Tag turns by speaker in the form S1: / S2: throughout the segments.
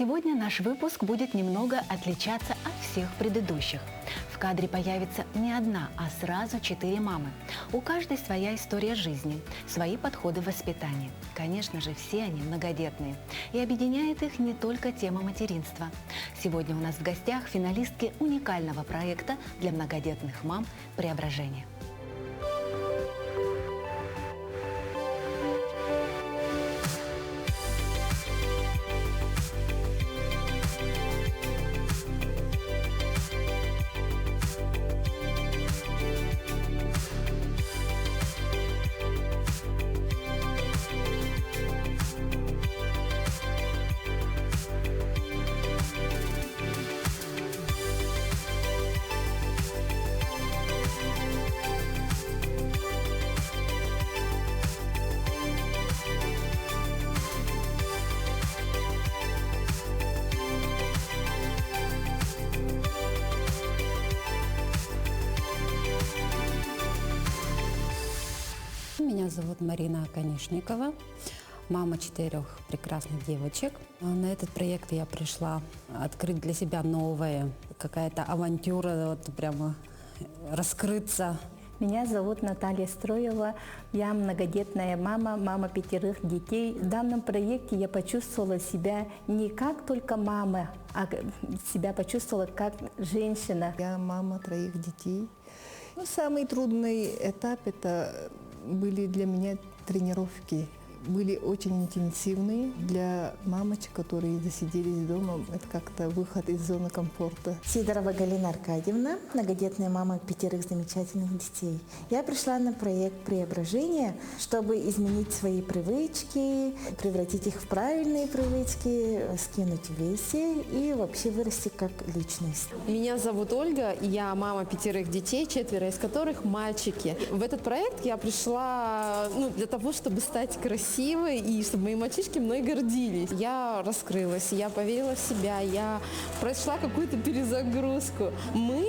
S1: Сегодня наш выпуск будет немного отличаться от всех предыдущих. В кадре появится не одна, а сразу 4 мамы. У каждой своя история жизни, свои подходы в воспитании. Конечно же, все они многодетные. И объединяет их не только тема материнства. Сегодня у нас в гостях финалистки уникального проекта для многодетных мам «Преображение».
S2: Меня зовут Марина Конишникова, мама 4 прекрасных девочек. На этот проект я пришла открыть для себя новое, какая-то авантюра, вот прямо раскрыться.
S3: Меня зовут Наталья Строева, я многодетная мама, мама 5 детей. В данном проекте я почувствовала себя не как только мама, а себя почувствовала как женщина.
S4: Я мама 3 детей. Самый трудный этап это были для меня тренировки. Были очень интенсивные для мамочек, которые засиделись дома. Это как-то выход из зоны комфорта.
S5: Сидорова Галина Аркадьевна, многодетная мама 5 замечательных детей. Я пришла на проект «Преображение», чтобы изменить свои привычки, превратить их в правильные привычки, скинуть в весе и вообще вырасти как личность.
S6: Меня зовут Ольга, я мама 5 детей, 4 из которых мальчики. В этот проект я пришла для того, чтобы стать красивой и чтобы мои мальчишки мной гордились. Я раскрылась, я поверила в себя, я прошла какую-то перезагрузку. Мы,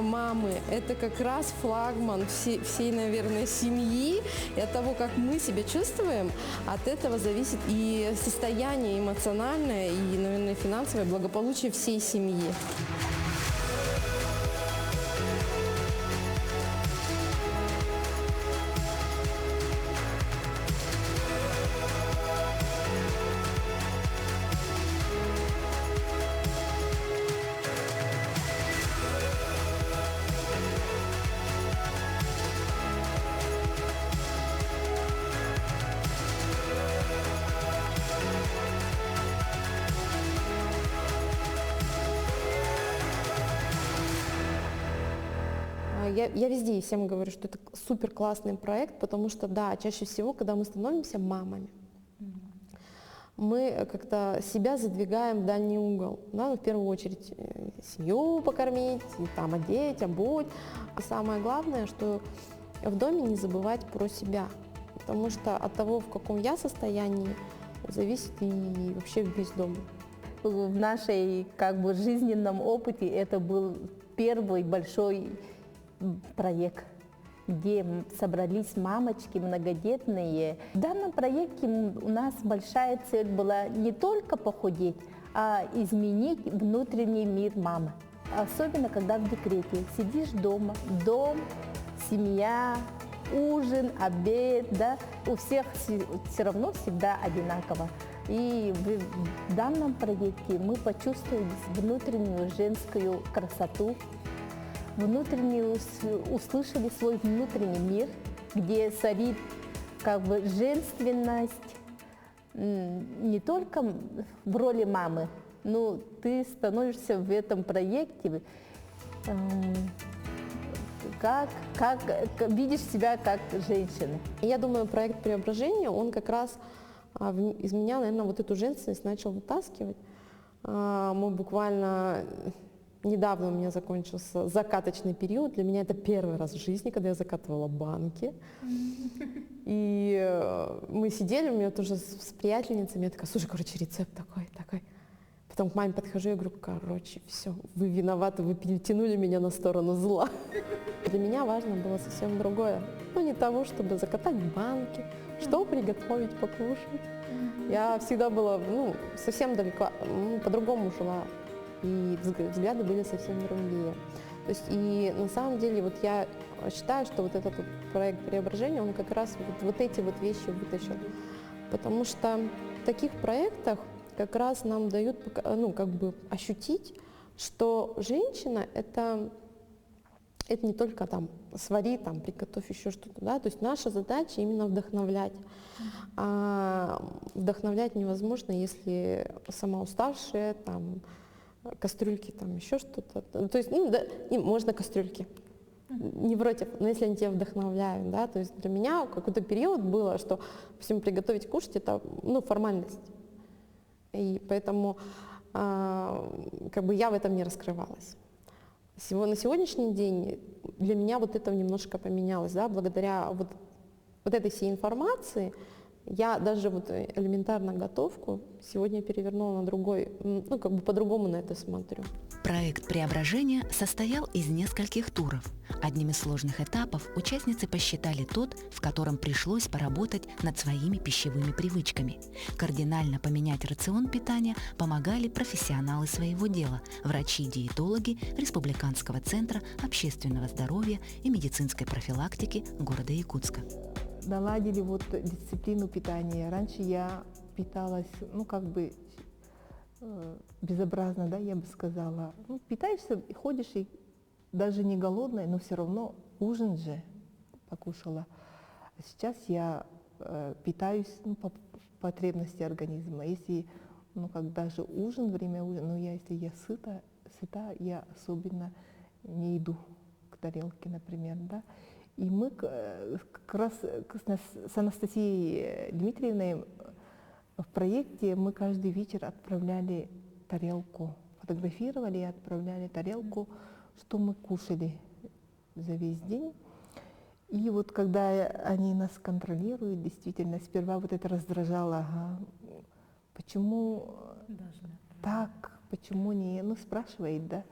S6: мамы, это как раз флагман всей, наверное, семьи. И от того, как мы себя чувствуем, от этого зависит и состояние эмоциональное, и, наверное, финансовое благополучие всей семьи. Я везде и всем говорю, что это супер классный проект, потому что, да, чаще всего, когда мы становимся мамами, мы как-то себя задвигаем в дальний угол. Да? В первую очередь семью покормить, там, одеть, обуть. И самое главное, что в доме не забывать про себя, потому что от того, в каком я состоянии, зависит и вообще весь дом.
S3: В нашей жизненном опыте это был первый большой проект, где собрались мамочки многодетные. В данном проекте у нас большая цель была не только похудеть, а изменить внутренний мир мамы. Особенно, когда в декрете. Сидишь дома, дом, семья, ужин, обед, да, у всех все равно всегда одинаково. И в данном проекте мы почувствовали внутреннюю женскую красоту, услышали свой внутренний мир, где царит женственность, не только в роли мамы, но ты становишься в этом проекте, видишь себя как женщина.
S6: Я думаю, проект «Преображение», он как раз из меня, наверное, вот эту женственность начал вытаскивать. Мы буквально... Недавно у меня закончился закаточный период. Для меня это первый раз в жизни, когда я закатывала банки. И мы сидели, у меня тоже с приятельницами, я такая, слушай, рецепт такой. Потом к маме подхожу и говорю, все, вы виноваты, вы перетянули меня на сторону зла. Для меня важно было совсем другое. Не того, чтобы закатать банки, что приготовить, покушать. Я всегда была, совсем далеко, по-другому жила, и взгляды были совсем другие. То есть и на самом деле вот я считаю, что вот этот вот проект преображения, он как раз вот эти вот вещи вытащил. Потому что в таких проектах как раз нам дают ощутить, что женщина это не только там свари, там, приготовь еще что-то, да, то есть наша задача именно вдохновлять. А вдохновлять невозможно, если сама уставшая, там, кастрюльки, там, еще что-то. То есть, можно кастрюльки, не против, но если они тебя вдохновляют, да, то есть для меня какой-то период было, что, допустим, приготовить кушать, это, формальность. И поэтому, я в этом не раскрывалась. На сегодняшний день для меня вот это немножко поменялось, да, благодаря вот этой всей информации. Я даже вот элементарно готовку сегодня перевернула на другой, по-другому на это смотрю.
S1: Проект преображения состоял из нескольких туров. Одним из сложных этапов участницы посчитали тот, в котором пришлось поработать над своими пищевыми привычками. Кардинально поменять рацион питания помогали профессионалы своего дела – врачи-диетологи Республиканского центра общественного здоровья и медицинской профилактики города Якутска.
S4: Наладили дисциплину питания. Раньше я питалась, безобразно, да, я бы сказала. Питаешься, ходишь и даже не голодная, но все равно ужин же покушала. А сейчас я питаюсь по потребности организма. Если, даже ужин, время ужина, если я сыта, я особенно не иду к тарелке, например, да. И мы как раз с Анастасией Дмитриевной в проекте мы каждый вечер отправляли тарелку, фотографировали и отправляли тарелку, что мы кушали за весь день. И вот когда они нас контролируют, действительно, сперва вот это раздражало, почему так, почему не, спрашивает, да,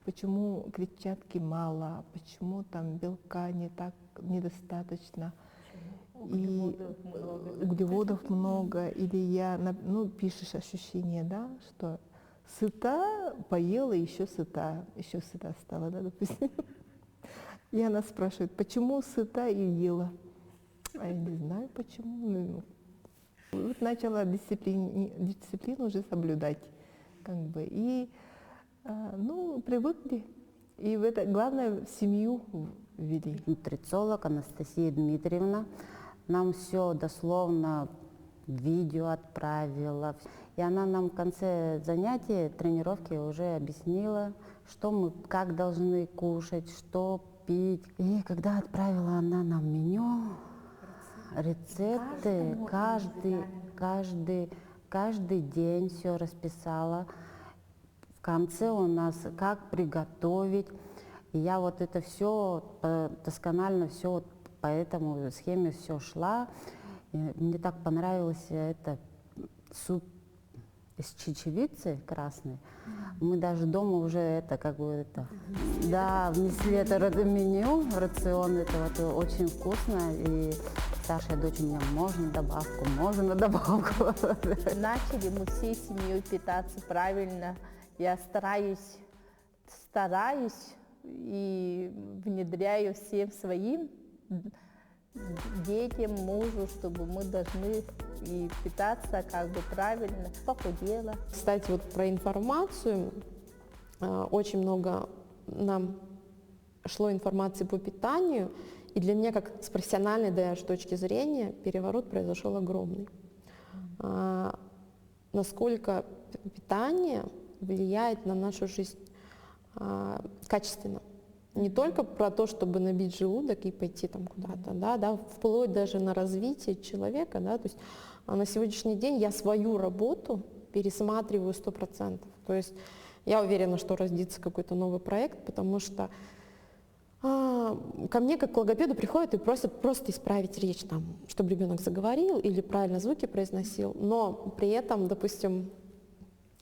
S4: почему клетчатки мало, почему там белка недостаточно, углеводов много, или пишешь ощущение, да, что сыта, поела, еще сыта стала, да, допустим. И она спрашивает, почему сыта и ела? А я не знаю, почему. Вот начала дисциплину уже соблюдать, и привыкли. И главное, в семью ввели.
S2: Нутрициолог Анастасия Дмитриевна нам все дословно видео отправила. И она нам в конце занятия, тренировки уже объяснила, что мы как должны кушать, что пить. И когда отправила она нам меню, рецепты, каждый день все расписала. В конце у нас как приготовить. И я это все досконально, все по этому схеме все шла. И мне так понравился это суп из чечевицы красной. Мы даже дома уже внесли это меню, рацион, это очень вкусно. И старшая дочь у меня можно на добавку.
S3: Начали мы всей семьей питаться правильно. Я стараюсь и внедряю всем своим детям, мужу, чтобы мы должны и питаться правильно, похудела.
S6: Кстати, про информацию. Очень много нам шло информации по питанию, и для меня, как с профессиональной даже точки зрения, переворот произошел огромный. Насколько питание влияет на нашу жизнь качественно. Не только про то, чтобы набить желудок и пойти куда-то, да, вплоть даже на развитие человека, да, то есть на сегодняшний день я свою работу пересматриваю 100%. То есть я уверена, что родится какой-то новый проект, потому что ко мне как к логопеду приходят и просят просто исправить речь, чтобы ребенок заговорил или правильно звуки произносил, но при этом, допустим,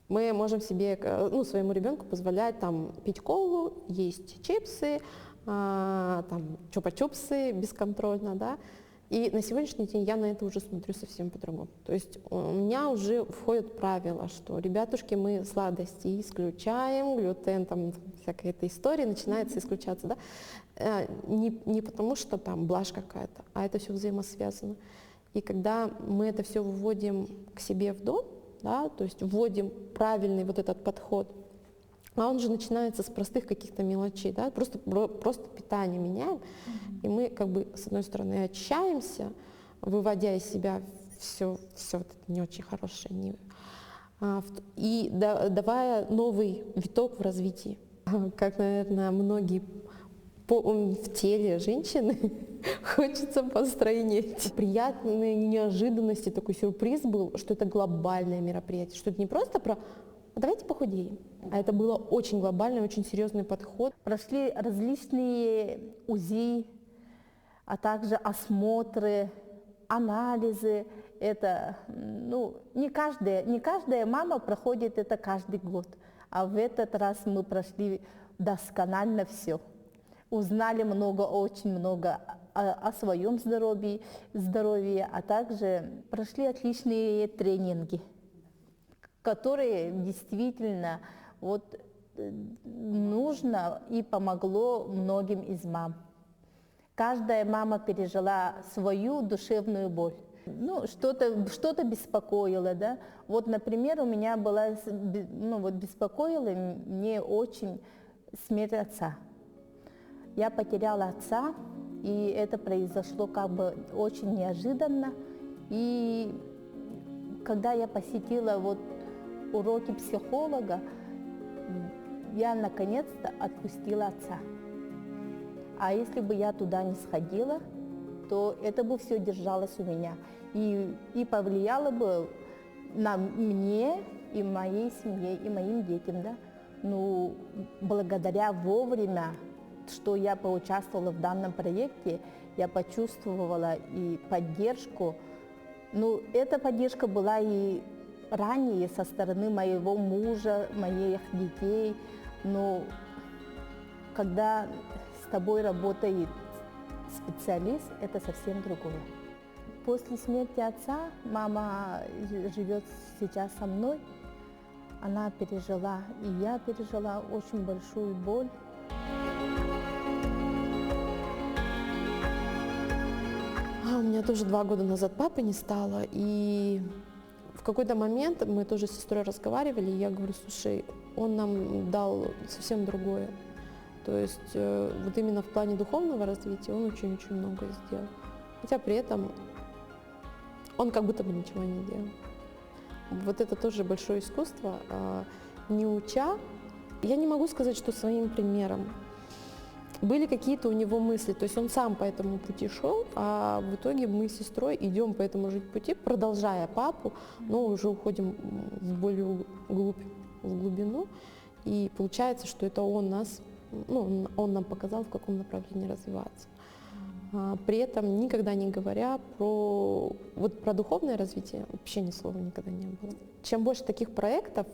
S6: мы можем себе, своему ребенку позволять пить колу, есть чипсы, чупа-чупсы бесконтрольно, да. И на сегодняшний день я на это уже смотрю совсем по-другому. То есть у меня уже входят правила, что, ребятушки, мы сладости исключаем, глютен, там всякая эта история начинается исключаться, да? Не потому, что там блажь какая-то, а это все взаимосвязано. И когда мы это все выводим к себе в дом, да, то есть вводим правильный вот этот подход, а он же начинается с простых каких-то мелочей, да, просто питание меняем, и мы как бы с одной стороны очищаемся, выводя из себя все вот это не очень хорошее, и давая новый виток в развитии. Как, наверное, многие в теле женщины хочется постройнеть. Приятной неожиданности такой сюрприз был, что это глобальное мероприятие, что это не просто про «а давайте похудеем», а это было очень глобальный, очень серьезный подход.
S3: Прошли различные УЗИ, а также осмотры, анализы. Это, не каждая мама проходит это каждый год, а в этот раз мы прошли досконально все. Узнали очень много о своем здоровье, а также прошли отличные тренинги, которые действительно нужно и помогло многим из мам. Каждая мама пережила свою душевную боль. Что-то беспокоило, да. Вот, например, у меня беспокоила мне очень смерть отца. Я потеряла отца, и это произошло как бы очень неожиданно. И когда я посетила уроки психолога, я наконец-то отпустила отца. А если бы я туда не сходила, то это бы все держалось у меня. И повлияло бы на мне, и моей семье, и моим детям. Да? Благодаря вовремя, что я поучаствовала в данном проекте, я почувствовала и поддержку. Эта поддержка была и ранее со стороны моего мужа, моих детей. Но когда с тобой работает специалист, это совсем другое. После смерти отца мама живет сейчас со мной. Она пережила, и я пережила очень большую боль.
S6: У меня тоже 2 года назад папы не стало, и в какой-то момент мы тоже с сестрой разговаривали, и я говорю: слушай, он нам дал совсем другое. То есть вот именно в плане духовного развития он очень-очень многое сделал. Хотя при этом он как будто бы ничего не делал. Вот это тоже большое искусство. Не уча, я не могу сказать, что своим примером. Были какие-то у него мысли, то есть он сам по этому пути шел, а в итоге мы с сестрой идем по этому же пути, продолжая папу, но уже уходим в более в глубину. И получается, что это он он нам показал, в каком направлении развиваться. При этом никогда не говоря про духовное развитие, вообще ни слова никогда не было. Чем больше таких проектов,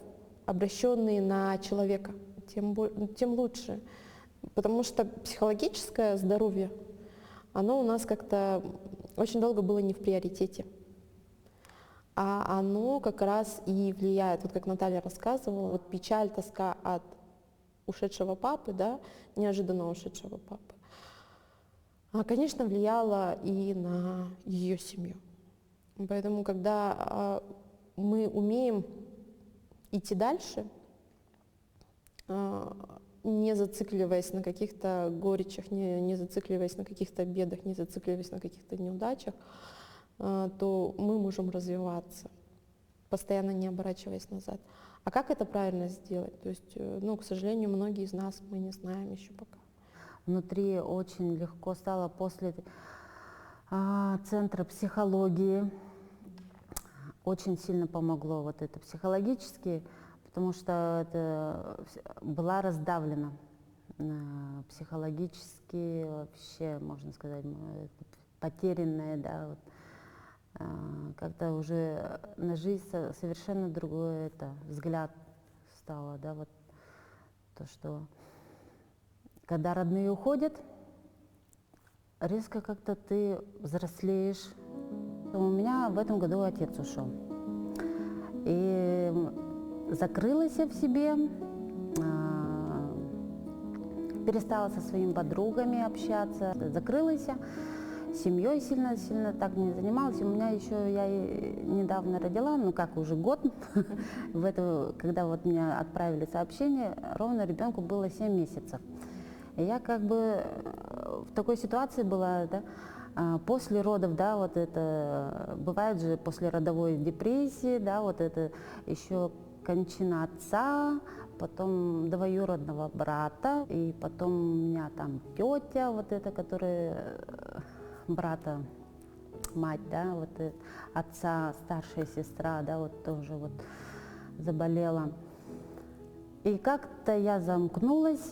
S6: обращенные на человека, тем лучше. Потому что психологическое здоровье, оно у нас как-то очень долго было не в приоритете. А оно как раз и влияет, вот как Наталья рассказывала, печаль, тоска от ушедшего папы, да, неожиданно ушедшего папы, конечно, влияла и на ее семью. Поэтому, когда мы умеем идти дальше, не зацикливаясь на каких-то горечах, не зацикливаясь на каких-то бедах, не зацикливаясь на каких-то неудачах, то мы можем развиваться, постоянно не оборачиваясь назад. А как это правильно сделать? То есть, к сожалению, многие из нас мы не знаем еще пока.
S2: Внутри очень легко стало после центра психологии. Очень сильно помогло это психологически, потому что это была раздавлена психологически, вообще, можно сказать, потерянная, да, как-то уже на жизнь совершенно другой взгляд стало, да, то, что когда родные уходят, резко как-то ты взрослеешь. У меня в этом году отец ушел. И закрылась я в себе, перестала со своими подругами общаться, закрылась, семьей сильно так не занималась. У меня еще, я недавно родила, ну как уже год, когда вот мне отправили сообщение, ровно ребенку было 7 месяцев. И я как бы в такой ситуации была, да, после родов, да, вот это, бывает же после родовой депрессии, да, вот это еще кончина отца, потом двоюродного брата, и потом у меня там тетя, вот эта, которая брата, мать, да, вот отца, старшая сестра, да, вот тоже вот заболела. И как-то я замкнулась,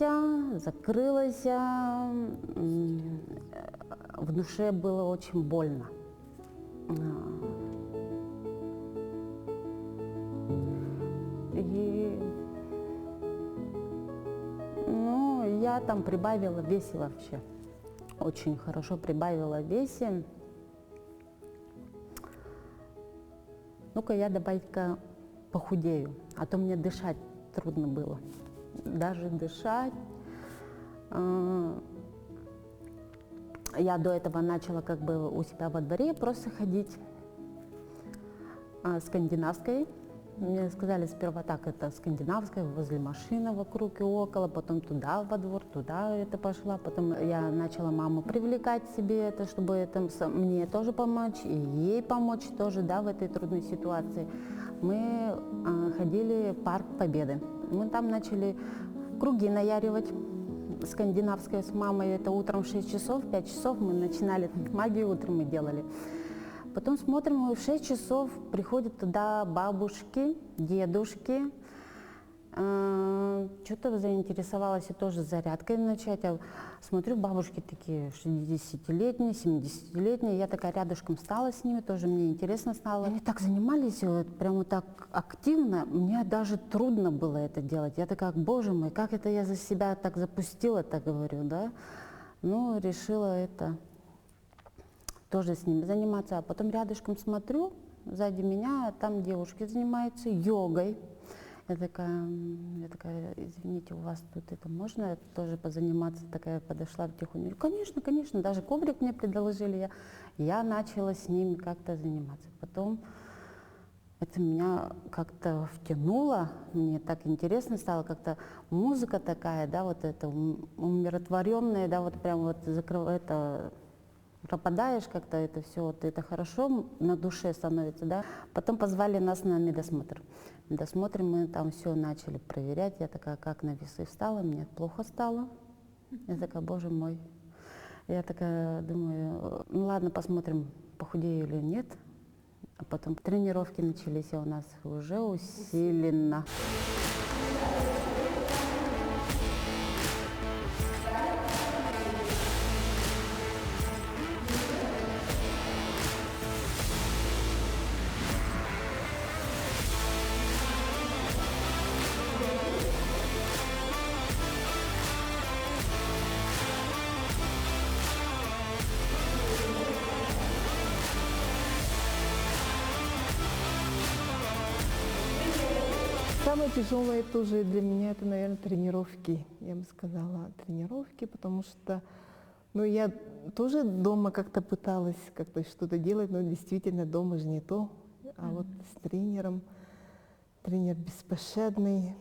S2: закрылась, в душе было очень больно. И, ну, я там прибавила в весе вообще, очень хорошо прибавила в весе. Ну-ка я давай-ка похудею, а то мне дышать трудно было, даже дышать. Я до этого начала как бы у себя во дворе просто ходить скандинавской. Мне сказали сперва так, это скандинавская, возле машины вокруг и около, потом туда во двор, туда это пошла. Потом я начала маму привлекать себе это, чтобы это мне тоже помочь и ей помочь тоже, да, в этой трудной ситуации. Мы ходили в парк Победы. Мы там начали круги наяривать. Скандинавская с мамой, это утром в 6 часов, 5 часов мы начинали, магию утром мы делали. Потом смотрим, в 6 часов приходят туда бабушки, дедушки. Что-то заинтересовалась и тоже зарядкой начать. Я смотрю, бабушки такие 60-летние, 70-летние. Я такая рядышком стала с ними, тоже мне интересно стало. Они так занимались, вот, прямо так активно, мне даже трудно было это делать. Я такая, боже мой, как это я за себя так запустила, так говорю, да. Ну, решила это тоже с ними заниматься. А потом рядышком смотрю, сзади меня, там девушки занимаются йогой. Я такая, извините, у вас тут это можно тоже позаниматься? Такая подошла потихоньку. Конечно, конечно, даже коврик мне предложили. Я начала с ними как-то заниматься. Потом это меня как-то втянуло, мне так интересно стало, как-то музыка такая, да, вот это умиротворенная, да, вот прям вот это пропадаешь как-то, это все, вот это хорошо на душе становится, да. Потом позвали нас на медосмотр. В медосмотре мы там все начали проверять. Я такая, как на весы встала, мне плохо стало. Я такая, боже мой. Я такая думаю, ну ладно, посмотрим, похудею или нет. А потом тренировки начались у нас уже усиленно.
S4: Самое тяжелое тоже для меня это, наверное, тренировки. Я бы сказала, тренировки, потому что, ну, я тоже дома как-то пыталась как-то что-то делать, но действительно дома же не то. А вот с тренером, тренер беспощадный,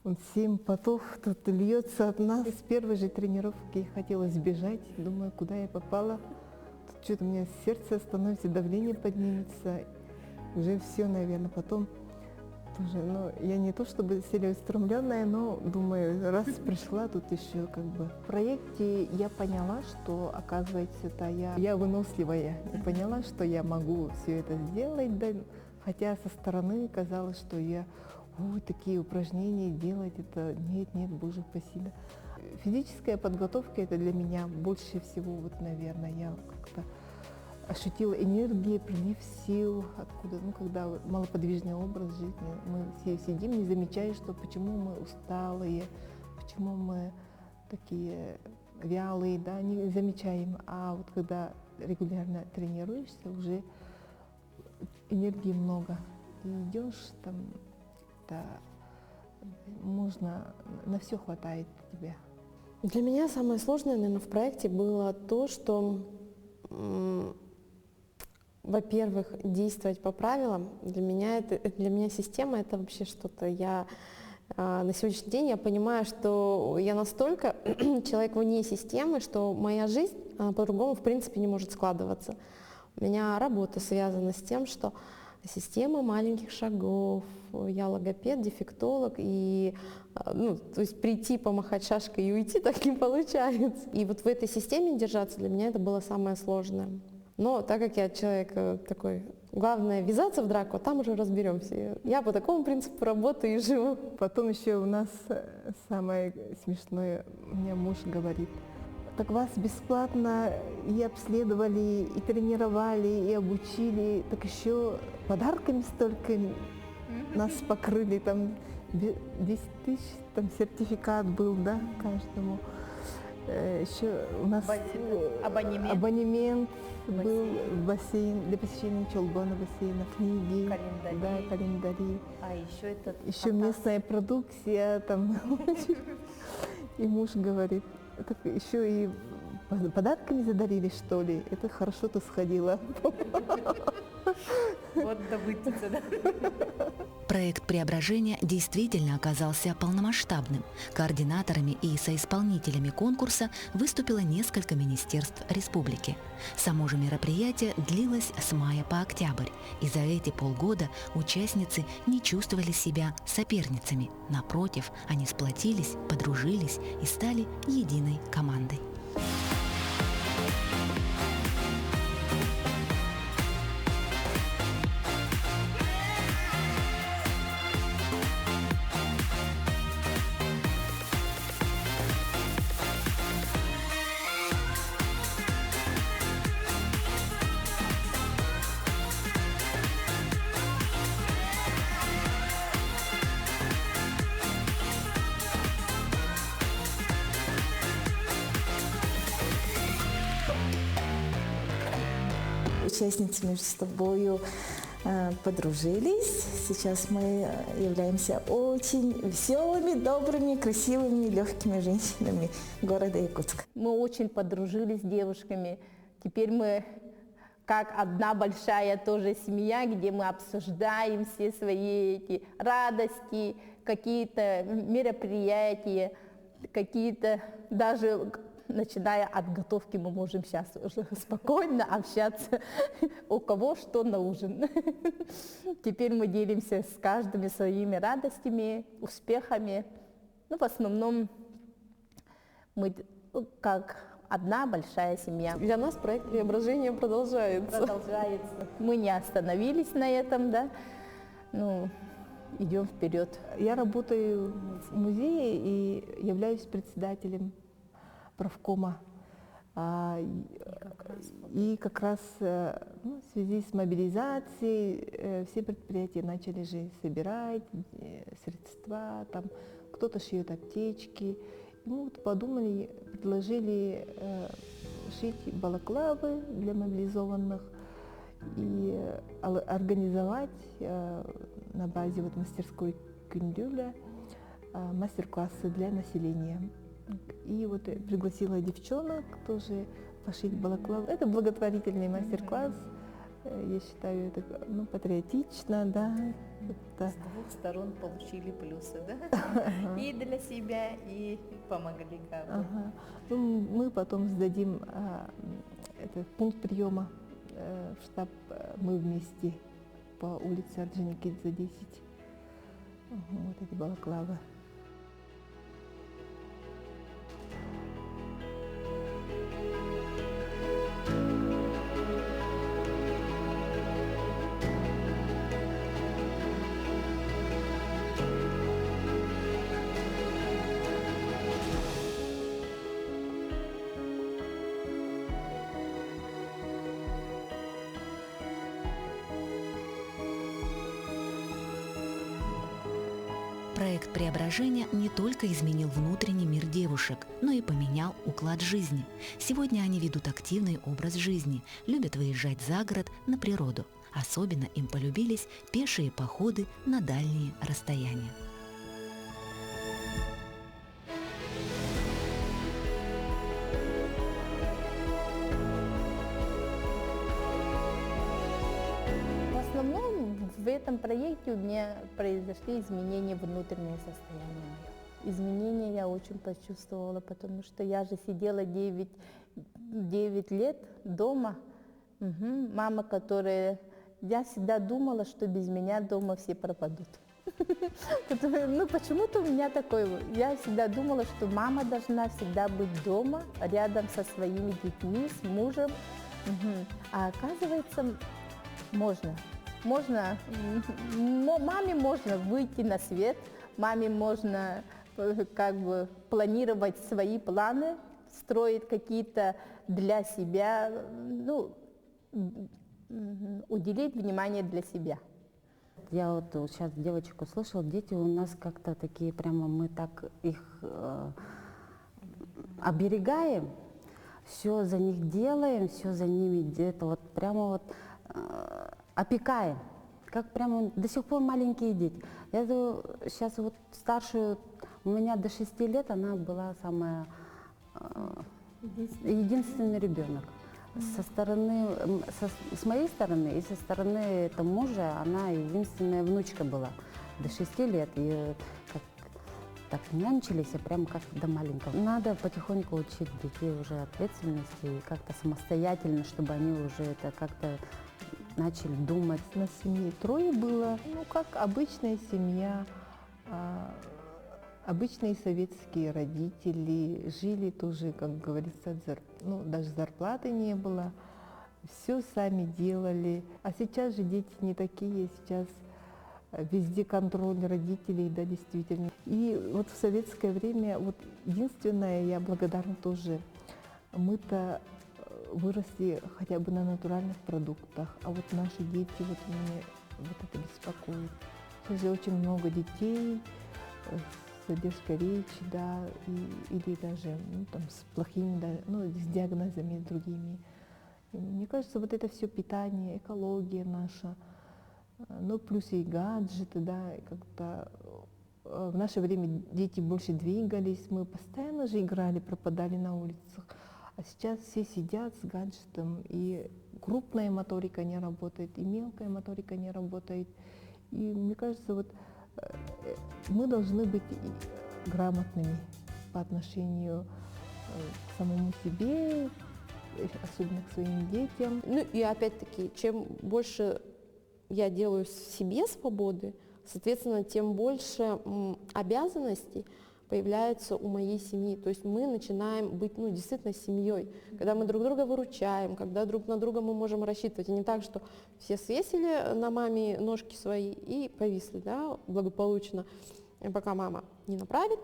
S4: он 7 потов тут льется от нас. С первой же тренировки хотела сбежать, думаю, куда я попала. Тут что-то у меня сердце становится, давление поднимется, уже все, наверное, потом. Тоже, ну, я не то чтобы целеустремленная, но думаю, раз пришла, тут еще как бы. В проекте я поняла, что, оказывается, это я выносливая. Я поняла, что я могу все это сделать, да, хотя со стороны казалось, что я такие упражнения делать, это нет, боже, спасибо. Физическая подготовка это для меня больше всего, вот, наверное, я как-то ощутила энергию, прилив сил, откуда, ну, когда малоподвижный образ жизни, мы все сидим, не замечая, что почему мы усталые, почему мы такие вялые, да, не замечаем. А вот когда регулярно тренируешься, уже энергии много. И идешь там, да, можно, на все хватает тебе.
S6: Для меня самое сложное, наверное, в проекте было то, что, во-первых, действовать по правилам. Для меня система это вообще что-то. На сегодняшний день я понимаю, что я настолько человек вне системы, что моя жизнь по-другому в принципе не может складываться. У меня работа связана с тем, что система маленьких шагов, я логопед, дефектолог, и то есть прийти, помахать шашкой и уйти так не получается. И вот в этой системе держаться для меня это было самое сложное. Но так как я человек такой, главное ввязаться в драку, а там уже разберемся. Я по такому принципу работаю и живу.
S4: Потом еще у нас самое смешное, у меня муж говорит: так вас бесплатно и обследовали, и тренировали, и обучили, так еще подарками столько нас покрыли, там 10 тысяч, там сертификат был, да, каждому. Еще у нас абонемент был в бассейн, для посещения Чолбона бассейна, книги,
S3: Календари.
S4: да, календари.
S3: А
S4: Еще местная продукция, там. И муж говорит: так еще и подарками задарили, что ли? Это хорошо ты сходила.
S3: Вот добытица, да?
S1: Проект преображения действительно оказался полномасштабным. Координаторами и соисполнителями конкурса выступило несколько министерств республики. Само же мероприятие длилось с мая по октябрь, и за эти полгода участницы не чувствовали себя соперницами. Напротив, они сплотились, подружились и стали единой командой.
S5: Участницы между собой подружились. Сейчас мы являемся очень веселыми, добрыми, красивыми, легкими женщинами города Якутска.
S3: Мы очень подружились с девушками. Теперь мы как одна большая тоже семья, где мы обсуждаем все свои эти радости, какие-то мероприятия, какие-то даже начиная от готовки, мы можем сейчас уже спокойно общаться, у кого что на ужин. Теперь мы делимся с каждым своими радостями, успехами. В основном мы как одна большая семья.
S6: Для нас проект преображения продолжается.
S3: Продолжается. Мы не остановились на этом, да. Идем вперед.
S4: Я работаю в музее и являюсь председателем правкома. И как раз в связи с мобилизацией все предприятия начали же собирать средства, там кто-то шьет аптечки. И мы вот подумали, предложили шить балаклавы для мобилизованных и организовать на базе мастерской Кюндюля мастер-классы для населения. И вот пригласила девчонок тоже пошить балаклавы. Это благотворительный мастер-класс. Я считаю, это патриотично, да.
S3: С двух сторон получили плюсы, да? И для себя, и помогли как бы.
S4: Мы потом сдадим этот пункт приема в штаб «Мы вместе» по улице Орджоникидзе, 10. Вот эти балаклавы.
S1: Проект преображения не только изменил внутренний мир девушек, но и поменял уклад жизни. Сегодня они ведут активный образ жизни, любят выезжать за город на природу. Особенно им полюбились пешие походы на дальние расстояния.
S3: В основном в этом проекте у меня произошли изменения внутреннего состояния моего. Изменения я очень почувствовала, потому что я же сидела 9 лет дома. Мама, которая... Я всегда думала, что без меня дома все пропадут. Ну, почему-то у меня такое... Я всегда думала, что мама должна всегда быть дома, рядом со своими детьми, с мужем. А оказывается, можно. Маме можно выйти на свет, маме можно как бы планировать свои планы, строить какие-то для себя, ну, уделить внимание для себя.
S2: Я вот сейчас девочек услышала, дети у нас как-то такие прямо, мы так их оберегаем, все за них делаем, все за ними где-то вот прямо вот опекаем, как прямо до сих пор маленькие дети. Я сейчас вот старшую, у меня до 6 лет, она была самая единственный ребенок. С моей стороны и со стороны мужа она единственная внучка была до 6 лет. И так нянчились, прямо как до маленького. Надо потихоньку учить детей уже ответственности и как-то самостоятельно, чтобы они уже это как-то начали думать.
S4: Нас семьи 3 было, ну как обычная семья, обычные советские родители, жили тоже, как говорится, ну, даже зарплаты не было, все сами делали. А сейчас же дети не такие, сейчас везде контроль родителей, да, действительно. И вот в советское время, вот единственное, я благодарна тоже, мы-то выросли хотя бы на натуральных продуктах, а вот наши дети, вот меня вот это беспокоит. Сейчас же очень много детей с задержкой речи, да, или даже ну, там, с плохими, да, ну, с диагнозами другими. И мне кажется, вот это все питание, экология наша, ну, плюс и гаджеты, да, и как-то в наше время дети больше двигались, мы постоянно же играли, пропадали на улицах, а сейчас все сидят с гаджетом, и крупная моторика не работает, и мелкая моторика не работает. И мне кажется, вот мы должны быть грамотными по отношению к самому себе, особенно к своим детям.
S6: Ну и опять-таки, чем больше я делаю себе свободы, соответственно, тем больше обязанностей появляется у моей семьи. То есть мы начинаем быть, ну, действительно семьей, когда мы друг друга выручаем, когда друг на друга мы можем рассчитывать. И не так, что все свесили на маме ножки свои и повисли, да, благополучно. И пока мама не направит,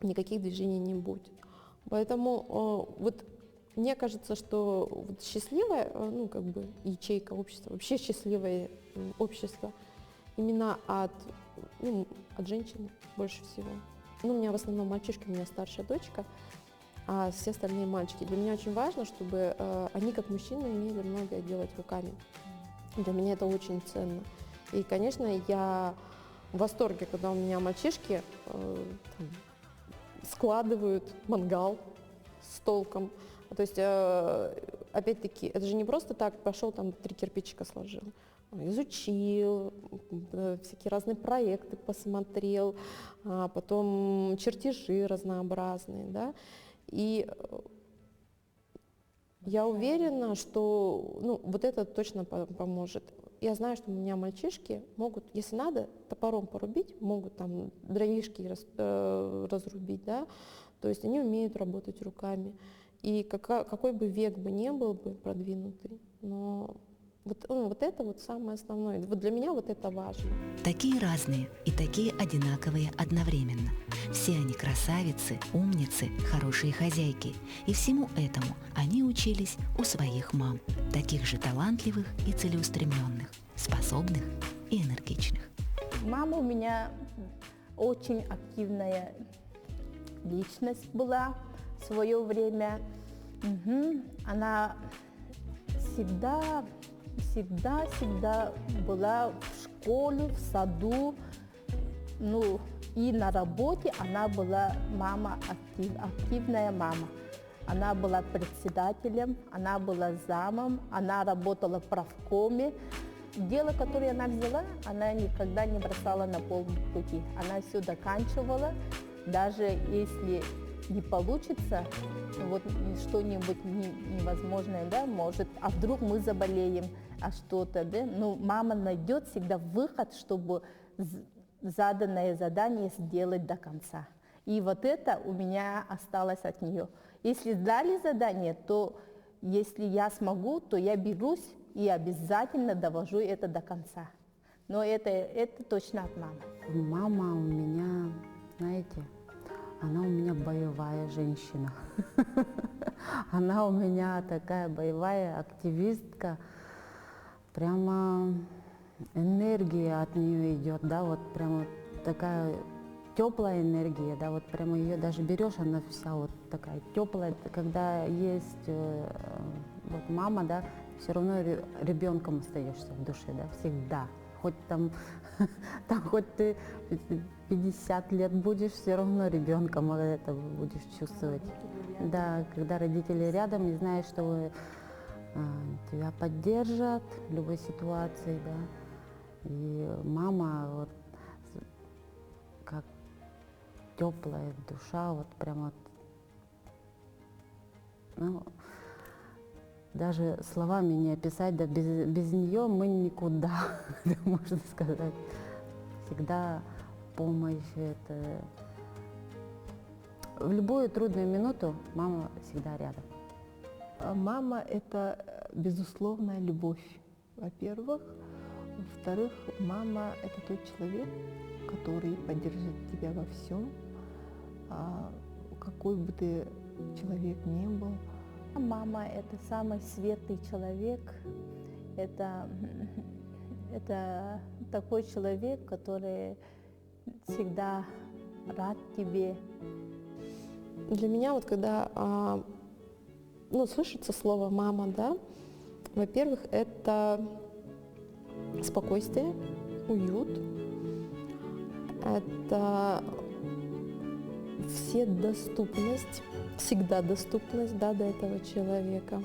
S6: никаких движений не будет. Поэтому вот мне кажется, что вот счастливая, ну, как бы ячейка общества, вообще счастливое общество именно от женщины больше всего. Ну, у меня в основном мальчишки, у меня старшая дочка, а все остальные мальчики. Для меня очень важно, чтобы они, как мужчины, умели многое делать руками. Для меня это очень ценно. И, конечно, я в восторге, когда у меня мальчишки складывают мангал с толком. То есть, опять-таки, это же не просто так пошел, там 3 кирпичика сложил. Изучил, всякие разные проекты посмотрел, потом чертежи разнообразные, да, и я уверена, что ну, вот это точно поможет. Я знаю, что у меня мальчишки могут, если надо, топором порубить, могут там дровишки разрубить, да, то есть они умеют работать руками. И какой бы век бы ни был бы продвинутый, но вот это вот самое основное. Вот для меня вот это важно.
S1: Такие разные и такие одинаковые одновременно. Все они красавицы, умницы, хорошие хозяйки. И всему этому они учились у своих мам, таких же талантливых и целеустремленных, способных и энергичных.
S3: Мама у меня очень активная личность была в свое время. Она всегда была в школе, в саду, ну и на работе она была активная мама. Она была председателем, она была замом, она работала в правкоме. Дело, которое она взяла, она никогда не бросала на полпути. Она все доканчивала, даже если не получится, вот что-нибудь невозможное, да, может, а вдруг мы заболеем, а что-то, да, но мама найдет всегда выход, чтобы заданное задание сделать до конца. И вот это у меня осталось от нее. Если дали задание, то если я смогу, то я берусь и обязательно довожу это до конца. Но это точно от мамы.
S2: Мама у меня, знаете, она у меня боевая женщина. Она у меня такая боевая активистка. Прямо энергия от нее идет, да, вот прямо такая теплая энергия, да, вот прямо ее даже берешь, она вся вот такая теплая. Когда есть вот мама, да, все равно ребенком остаешься в душе, да, всегда. Хоть там хоть ты 50 лет будешь, все равно ребенком это будешь чувствовать. Да, когда родители рядом и знаешь, что тебя поддержат в любой ситуации, да. И мама вот как теплая душа, вот прямо, ну, даже словами не описать, да, без нее мы никуда, можно сказать. Всегда помощь, это... В любую трудную минуту мама всегда рядом.
S4: Мама – это безусловная любовь, во-первых. Во-вторых, мама – это тот человек, который поддержит тебя во всем, какой бы ты человек ни был.
S3: Мама – это самый светлый человек, это такой человек, который всегда рад тебе.
S6: Для меня вот когда слышится слово «мама», да, во-первых, это спокойствие, уют, это всегда доступность, да, до этого человека.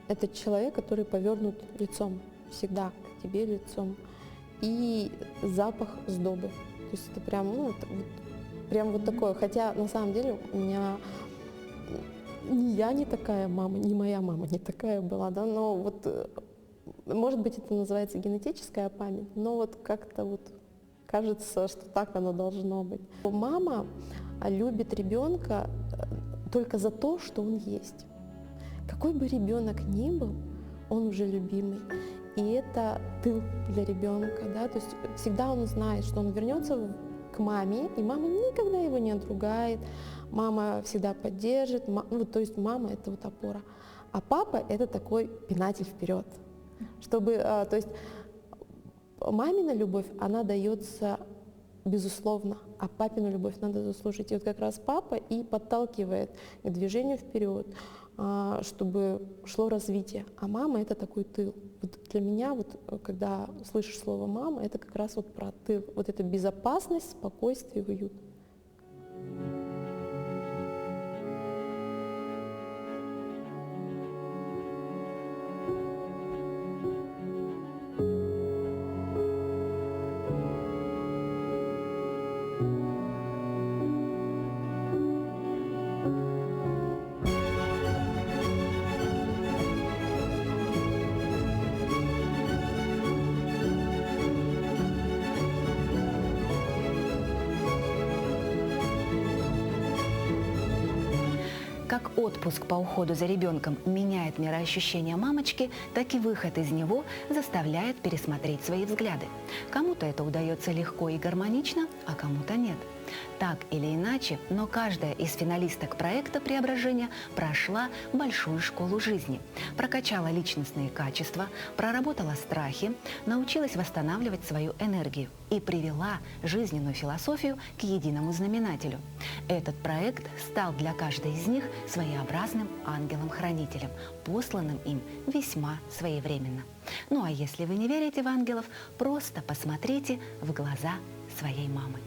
S6: Это человек, который повернут лицом, всегда к тебе лицом. И запах сдобы. То есть это прям, прям вот такое. Хотя на самом деле у меня ни я не такая мама, ни моя мама не такая была, да, но вот, может быть, это называется генетическая память, но вот как-то вот кажется, что так оно должно быть. Мама любит ребенка только за то, что он есть. Какой бы ребенок ни был, он уже любимый. И это тыл для ребенка, да, то есть всегда он знает, что он вернется к маме, и мама никогда его не отругает, мама всегда поддержит, то есть мама — это вот опора. А папа — это такой пинатель вперед, чтобы, то есть мамина любовь, она дается безусловно, а папину любовь надо заслужить. И вот как раз папа и подталкивает к движению вперед, чтобы шло развитие. А мама — это такой тыл. Вот для меня, вот, когда слышишь слово «мама», это как раз вот про тыл. Вот это безопасность, спокойствие, уют.
S1: Как отпуск по уходу за ребенком меняет мироощущение мамочки, так и выход из него заставляет пересмотреть свои взгляды. Кому-то это удается легко и гармонично, а кому-то нет. Так или иначе, но каждая из финалисток проекта «Преображение» прошла большую школу жизни, прокачала личностные качества, проработала страхи, научилась восстанавливать свою энергию и привела жизненную философию к единому знаменателю. Этот проект стал для каждой из них своеобразным ангелом-хранителем, посланным им весьма своевременно. Ну а если вы не верите в ангелов, просто посмотрите в глаза своей мамы.